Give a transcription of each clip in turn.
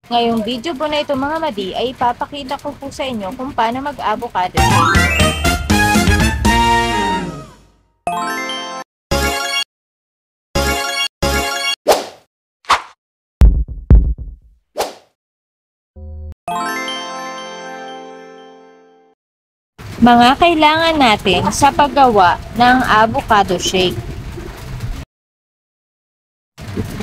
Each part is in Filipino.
Ngayong video po na ito mga madi ay ipapakita ko po sa inyo kung paano mag-avocado shake. Mga kailangan natin sa paggawa ng avocado shake.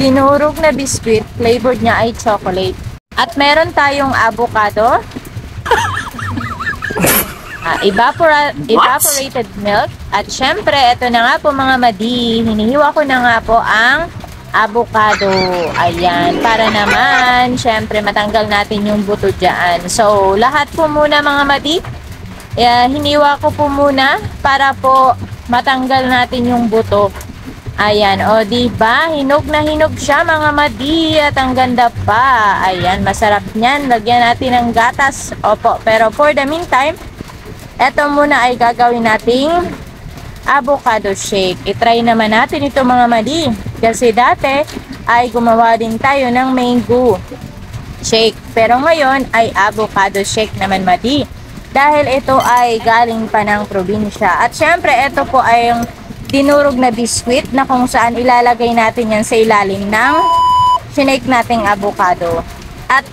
Dinurog na biscuit, flavored niya ay chocolate. At meron tayong avocado, evaporated milk. At syempre, ito na nga po mga madi, hinihiwa ko na nga po ang avocado. Ayan, para naman, syempre matanggal natin yung buto dyan. So, lahat po muna mga madi, hiniwa ko po muna para po matanggal natin yung buto. Ayan, o diba? Hinog na hinog siya mga madi at ang ganda pa. Ayan, masarap niyan. Lagyan natin ng gatas. Opo, pero for the meantime, eto muna ay gagawin nating avocado shake. I-try naman natin ito mga madi. Kasi dati ay gumawa din tayo ng mango shake. Pero ngayon ay avocado shake naman madi. Dahil ito ay galing pa ng probinsya. At syempre, ito po ay yung dinurog na biscuit na kung saan ilalagay natin yan sa ilalim ng sinake nating avocado. At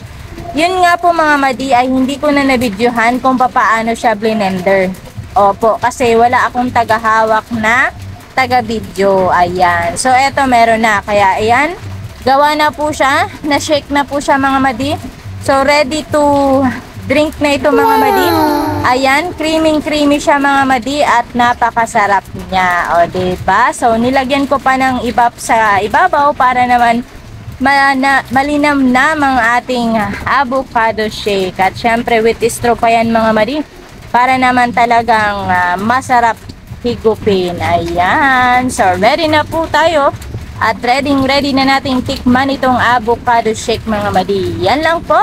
yun nga po mga madi ay hindi ko na nabidyohan kung paano siya blender. Opo, kasi wala akong tagahawak na taga-video. Ayan. So, eto meron na. Kaya, ayan. Gawa na po siya. Na-shake na po siya mga madi. So, ready to drink na ito mga madi. Ayan, creamy siya mga madi at napakasarap niya. O, diba? So, nilagyan ko pa ng ibap sa ibabaw para naman malinamnam ang ating avocado shake. At syempre, with straw pa yan mga madi. Para naman talagang masarap higupin. Ayan. So, ready na po tayo. At ready na nating tikman itong avocado shake mga madi. Yan lang po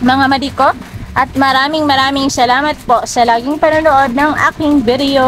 mga madi ko. At maraming salamat po sa laging panonood ng aking video.